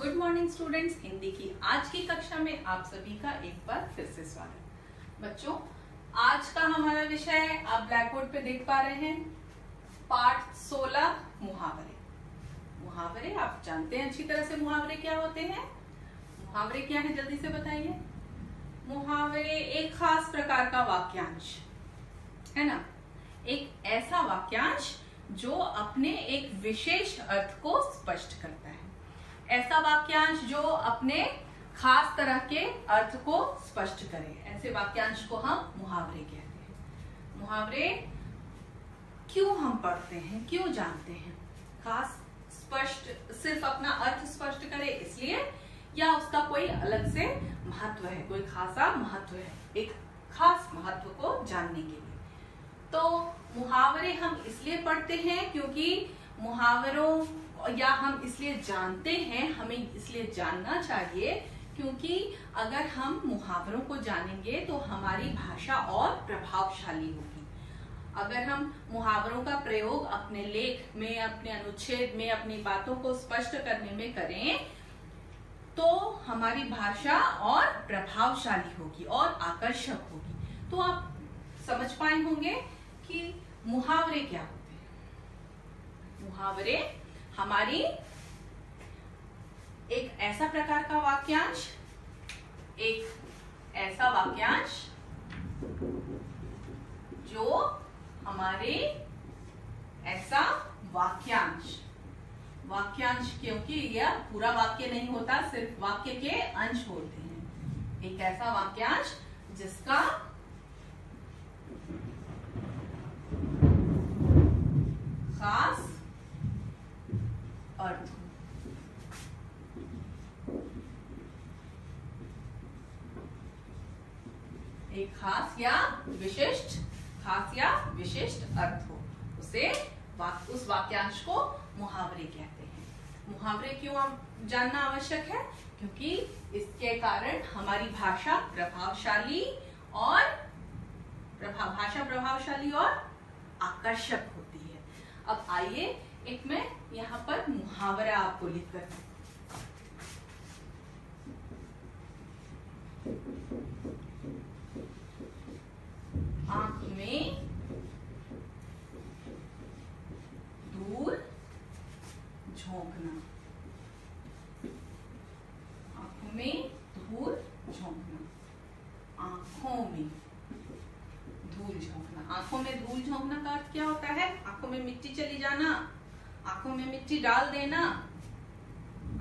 Good morning students. Hindi की आज की कक्षा में आप सभी का एक बार फिर से स्वागत। बच्चों, आज का हमारा विषय है, आप ब्लैक बोर्ड पे देख पा रहे हैं, पाठ 16 मुहावरे। मुहावरे आप जानते हैं अच्छी तरह से मुहावरे क्या होते हैं। मुहावरे क्या है जल्दी से बताइए। मुहावरे एक खास प्रकार का वाक्यांश है ना, एक ऐसा वाक्यांश जो अपने एक विशेष अर्थ को स्पष्ट करता है। ऐसा वाक्यांश जो अपने खास तरह के अर्थ को स्पष्ट करे, ऐसे वाक्यांश को हम मुहावरे कहते हैं। मुहावरे क्यों हम पढ़ते हैं, क्यों जानते हैं? खास स्पष्ट सिर्फ अपना अर्थ स्पष्ट करे इसलिए, या उसका कोई अलग से महत्व है, कोई खासा महत्व है, एक खास महत्व को जानने के लिए। तो मुहावरे हम इसलिए पढ़ते हैं क्योंकि मुहावरों, या हम इसलिए जानते हैं, हमें इसलिए जानना चाहिए क्योंकि अगर हम मुहावरों को जानेंगे तो हमारी भाषा और प्रभावशाली होगी। अगर हम मुहावरों का प्रयोग अपने लेख में, अपने अनुच्छेद में, अपनी बातों को स्पष्ट करने में करें तो हमारी भाषा और प्रभावशाली होगी और आकर्षक होगी। तो आप समझ पाए होंगे कि मुहावरे क्या होते हैं। मुहावरे हमारी एक ऐसा प्रकार का वाक्यांश, एक ऐसा वाक्यांश जो हमारे ऐसा वाक्यांश क्योंकि यह पूरा वाक्य नहीं होता, सिर्फ वाक्य के अंश होते हैं। एक ऐसा वाक्यांश जिसका खास अर्थ, एक खास या विशिष्ट अर्थ हो, उस वाक्यांश को मुहावरे कहते हैं। मुहावरे क्यों हम जानना आवश्यक है? क्योंकि इसके कारण हमारी भाषा प्रभावशाली और आकर्षक होती है। अब आइए एक मैं यहाँ पर मुहावरा आपको लिख कर आंख में दूर झोंकना, आंखों में धूल झोंकना, आंखों में धूल झोंकना। आंखों में धूल झोंकना का अर्थ क्या होता है? आंखों में मिट्टी चली जाना, आंखों में मिट्टी डाल देना,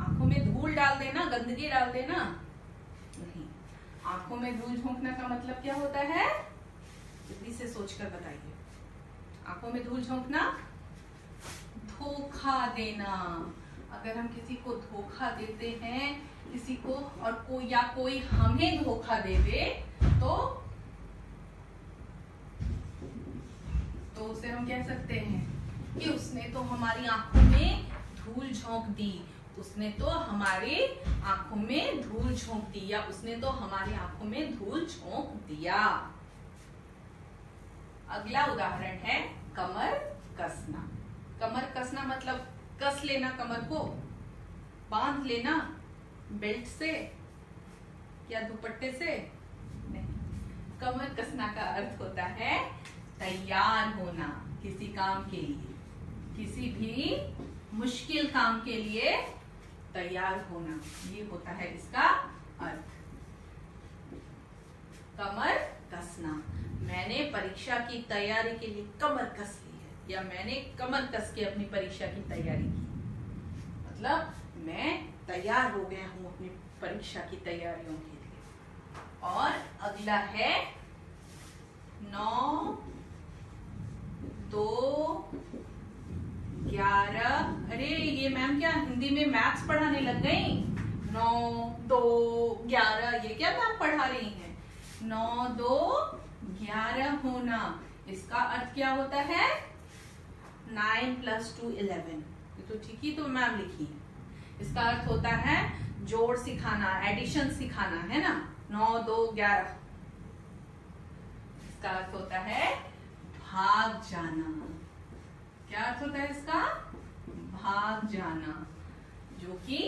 आंखों में धूल डाल देना, गंदगी डाल देना नहीं। आंखों में धूल झोंकना का मतलब क्या होता है? जल्दी से सोचकर बताइए। आंखों में धूल झोंकना, धोखा देना। अगर हम किसी को धोखा देते हैं, किसी को, और कोई हमें धोखा दे दे तो उसे हम कह सकते हैं कि उसने तो हमारी आंखों में धूल झोंक दी, उसने तो हमारी आंखों में धूल झोंक दी, या उसने तो हमारी आंखों में धूल झोंक दिया। अगला उदाहरण है कमर कसना। कमर कसना मतलब कस लेना, कमर को बांध लेना बेल्ट से या दुपट्टे से नहीं। कमर कसना का अर्थ होता है तैयार होना किसी काम के लिए, किसी भी मुश्किल काम के लिए तैयार होना, ये होता है इसका अर्थ। कमर कसना, मैंने परीक्षा की तैयारी के लिए कमर कस ली है, या मैंने कमर कस के अपनी परीक्षा की तैयारी की, मतलब मैं तैयार हो गया हूं अपनी परीक्षा की तैयारियों के लिए। और अगला है 9, 2, 11। अरे ये मैम क्या हिंदी में मैथ्स पढ़ाने लग गई? 9, 2, 11, ये क्या मैम पढ़ा रही हैं? 9, 2, 11 होना, इसका अर्थ क्या होता है? 9 + 2 11। ये तो ठीक ही तो मैम लिखी है। इसका अर्थ होता है जोड़ सिखाना, एडिशन सिखाना, है ना। 9, 2, 11। इसका अर्थ होता है भाग जाना। क्या अर्थ होता है इसका? भाग जाना, जो कि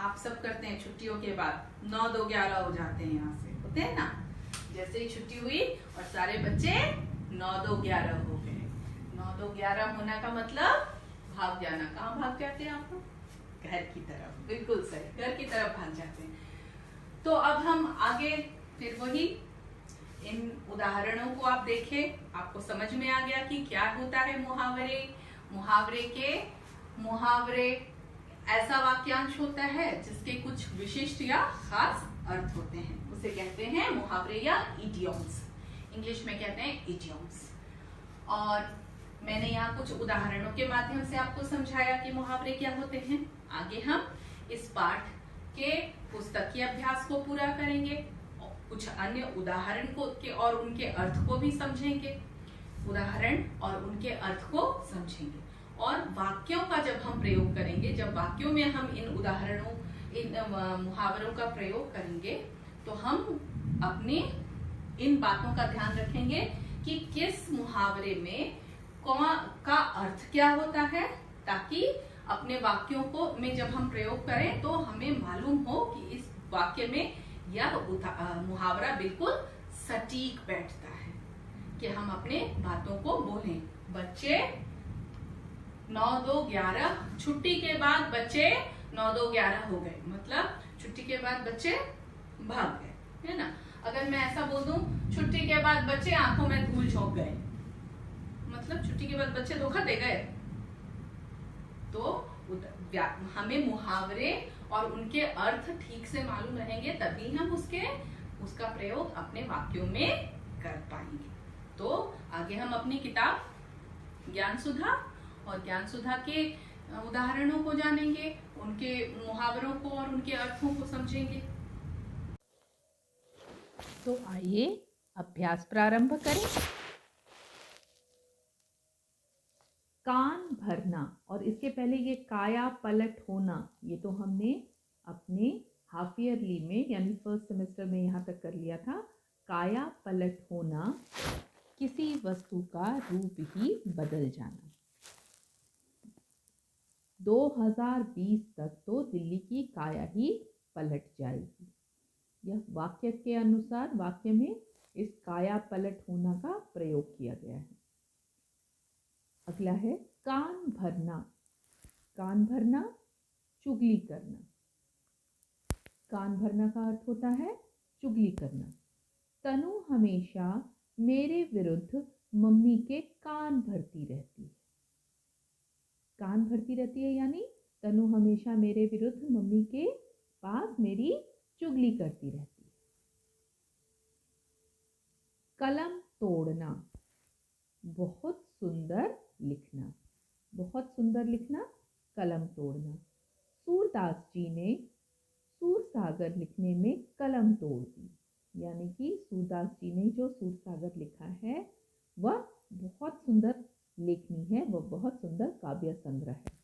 आप सब करते हैं छुट्टियों के बाद, 9 2 11 हो जाते हैं, यहाँ से होते हैं ना। जैसे ही छुट्टी हुई और सारे बच्चे 9 2 11 हो गए। 9 2 11 होना का मतलब भाग जाना। कहाँ भाग जाते हैं आप लोग? घर की तरफ। बिल्कुल सही, घर की तरफ भाग जाते हैं। तो अब हम आगे फिर वही इन उदाहरणों को आप देखें, आपको समझ में आ गया कि क्या होता है मुहावरे। मुहावरे ऐसा वाक्यांश होता है जिसके कुछ विशिष्ट या खास अर्थ होते हैं, उसे कहते हैं मुहावरे या इडियम्स। इंग्लिश में कहते हैं इडियम्स। और मैंने यहाँ कुछ उदाहरणों के माध्यम से आपको समझाया कि मुहावरे क्या होते हैं। आगे हम इस पाठ के पुस्तकीय अभ्यास को पूरा करेंगे, कुछ अन्य उदाहरण के और उनके अर्थ को भी समझेंगे, उदाहरण और उनके अर्थ को समझेंगे। और वाक्यों का जब हम प्रयोग करेंगे, जब वाक्यों में हम इन उदाहरणों, इन मुहावरों का प्रयोग करेंगे, तो हम अपने इन बातों का ध्यान रखेंगे कि किस मुहावरे में कौन का अर्थ क्या होता है, ताकि अपने वाक्यों को में जब हम प्रयोग करें तो हमें मालूम हो कि इस वाक्य में यह मुहावरा बिल्कुल सटीक बैठता है, कि हम अपने बातों को बोलें। बच्चे 9 2 11, छुट्टी के बाद बच्चे 9 2 11 हो गए, मतलब छुट्टी के बाद बच्चे भाग गए, है ना। अगर मैं ऐसा बोल दूं, छुट्टी के बाद बच्चे आंखों में धूल झोंक गए, मतलब छुट्टी के बाद बच्चे धोखा दे गए। तो हमें मुहावरे और उनके अर्थ ठीक से मालूम रहेंगे, तभी हम उसका प्रयोग अपने वाक्यों में कर पाएंगे। तो आगे हम अपनी किताब ज्ञान सुधा और ज्ञान सुधा के उदाहरणों को जानेंगे, उनके मुहावरों को और उनके अर्थों को समझेंगे। तो आइए अभ्यास प्रारंभ करें। कान भरना, और इसके पहले ये काया पलट होना, ये तो हमने अपने हाफ ईयरली में यानी फर्स्ट सेमेस्टर में यहाँ तक कर लिया था। काया पलट होना, किसी वस्तु का रूप ही बदल जाना। 2020 तक तो दिल्ली की काया ही पलट जाएगी। यह वाक्य के अनुसार वाक्य में इस काया पलट होना का प्रयोग किया गया है। अगला है कान भरना। कान भरना, चुगली करना। कान भरना का अर्थ होता है चुगली करना। तनु हमेशा मेरे विरुद्ध मम्मी के कान भरती रहती है। कान भरती रहती है यानी तनु हमेशा मेरे विरुद्ध मम्मी के पास मेरी चुगली करती रहती है। कलम तोड़ना, बहुत सुंदर लिखना। बहुत सुंदर लिखना, कलम तोड़ना। सूरदास जी ने सूरसागर लिखने में कलम तोड़ दी, यानी कि सूरदास जी ने जो सूरसागर लिखा है वह बहुत सुंदर लेखनी है, वह बहुत सुंदर काव्य संग्रह है।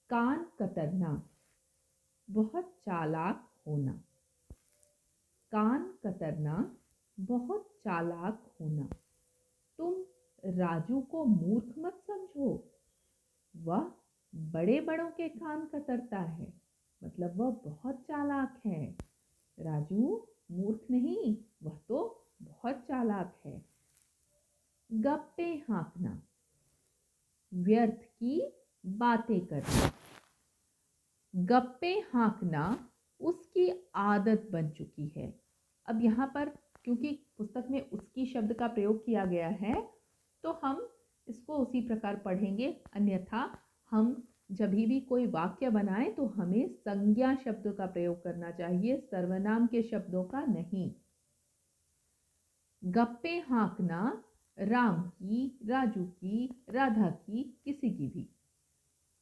कान कतरना, बहुत चालाक होना। कान कतरना, बहुत चालाक होना। तुम राजू को मूर्ख मत समझो, वह बड़े बड़ों के कान कतरता है, मतलब वह बहुत चालाक है। राजू मूर्ख नहीं, वह तो बहुत चालाक है। गप्पे हाँकना, व्यर्थ की बातें करना। गप्पे हाँकना उसकी आदत बन चुकी है। अब यहाँ पर क्योंकि पुस्तक में उसकी शब्द का प्रयोग किया गया है, तो हम इसको उसी प्रकार पढ़ेंगे। अन्यथा हम जब भी कोई वाक्य बनाएं तो हमें संज्ञा शब्द का प्रयोग करना चाहिए, सर्वनाम के शब्दों का नहीं। गप्पे हाँकना राम की, राजू की, राधा की, किसी की भी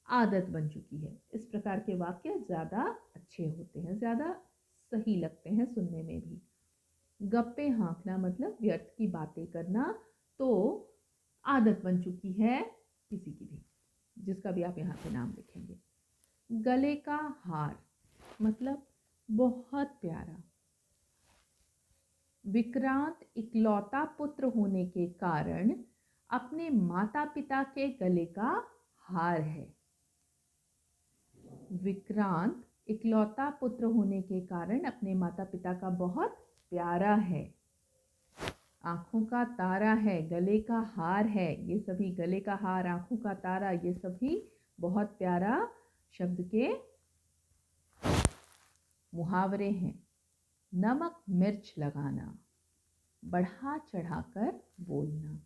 आदत बन चुकी है। इस प्रकार के वाक्य ज़्यादा अच्छे होते हैं, ज़्यादा सही लगते हैं सुनने में भी। गप्पे हाँकना मतलब व्यर्थ की बातें करना, तो आदत बन चुकी है किसी की भी, जिसका भी आप यहाँ पे नाम लिखेंगे। गले का हार मतलब बहुत प्यारा। विक्रांत इकलौता पुत्र होने के कारण अपने माता पिता के गले का हार है। विक्रांत इकलौता पुत्र होने के कारण अपने माता पिता का बहुत प्यारा है। आँखों का तारा है, गले का हार है, ये सभी गले का हार, आँखों का तारा, ये सभी बहुत प्यारा शब्द के मुहावरे हैं। नमक मिर्च लगाना, बढ़ा चढ़ाकर बोलना।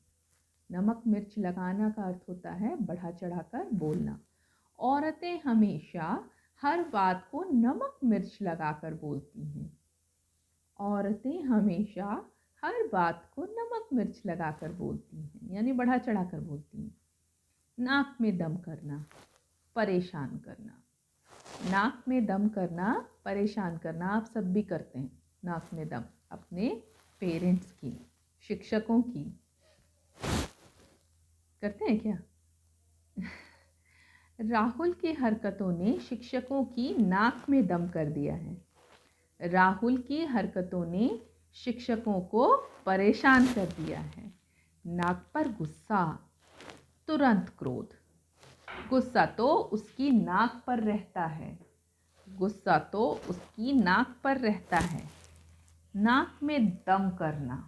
नमक मिर्च लगाना का अर्थ होता है बढ़ा चढ़ाकर बोलना। औरतें हमेशा हर बात को नमक मिर्च लगाकर बोलती हैं। औरतें हमेशा हर बात को नमक मिर्च लगाकर बोलती हैं, यानी बढ़ा चढ़ाकर बोलती हैं। नाक में दम करना, परेशान करना। नाक में दम करना, परेशान करना आप सब भी करते हैं। नाक में दम अपने पेरेंट्स की, शिक्षकों की करते हैं क्या? राहुल की हरकतों ने शिक्षकों की नाक में दम कर दिया है। राहुल की हरकतों ने शिक्षकों को परेशान कर दिया है। नाक पर गुस्सा, तुरंत क्रोध। गुस्सा तो उसकी नाक पर रहता है। गुस्सा तो उसकी नाक पर रहता है। नाक में दम करना,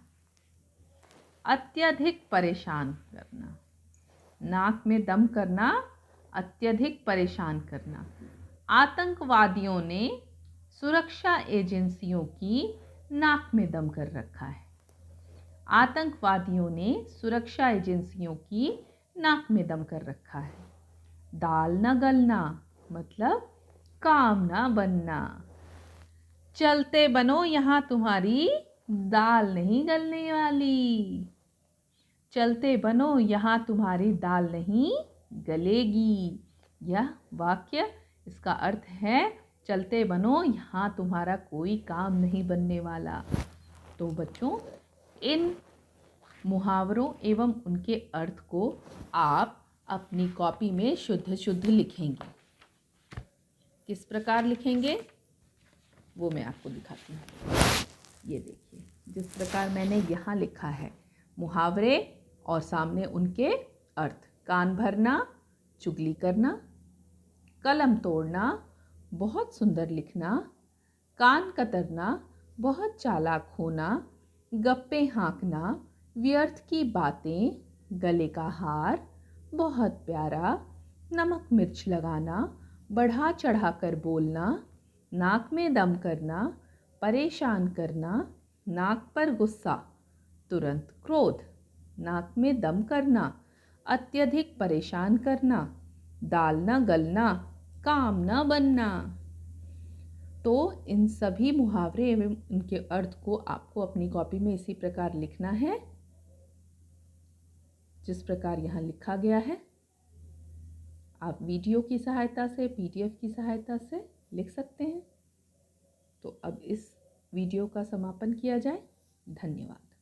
अत्यधिक परेशान करना। नाक में दम करना, अत्यधिक परेशान करना। आतंकवादियों ने सुरक्षा एजेंसियों की नाक में दम कर रखा है। आतंकवादियों ने सुरक्षा एजेंसियों की नाक में दम कर रखा है। दाल न गलना मतलब काम न बनना। चलते बनो, यहाँ तुम्हारी दाल नहीं गलने वाली। चलते बनो, यहाँ तुम्हारी दाल नहीं गलेगी। यह वाक्य, इसका अर्थ है चलते बनो, यहाँ तुम्हारा कोई काम नहीं बनने वाला। तो बच्चों, इन मुहावरों एवं उनके अर्थ को आप अपनी कॉपी में शुद्ध शुद्ध लिखेंगे। किस प्रकार लिखेंगे वो मैं आपको दिखाती हूँ। ये देखिए, जिस प्रकार मैंने यहाँ लिखा है मुहावरे और सामने उनके अर्थ। कान भरना, चुगली करना। कलम तोड़ना, बहुत सुंदर लिखना। कान कतरना, बहुत चालाक होना। गप्पे हाँकना, व्यर्थ की बातें। गले का हार, बहुत प्यारा। नमक मिर्च लगाना, बढ़ा चढ़ाकर बोलना। नाक में दम करना, परेशान करना। नाक पर गुस्सा, तुरंत क्रोध। नाक में दम करना, अत्यधिक परेशान करना। दाल न गलना, काम न बनना। तो इन सभी मुहावरे एवं उनके अर्थ को आपको अपनी कॉपी में इसी प्रकार लिखना है जिस प्रकार यहाँ लिखा गया है। आप वीडियो की सहायता से, पीडीएफ की सहायता से लिख सकते हैं। तो अब इस वीडियो का समापन किया जाए। धन्यवाद।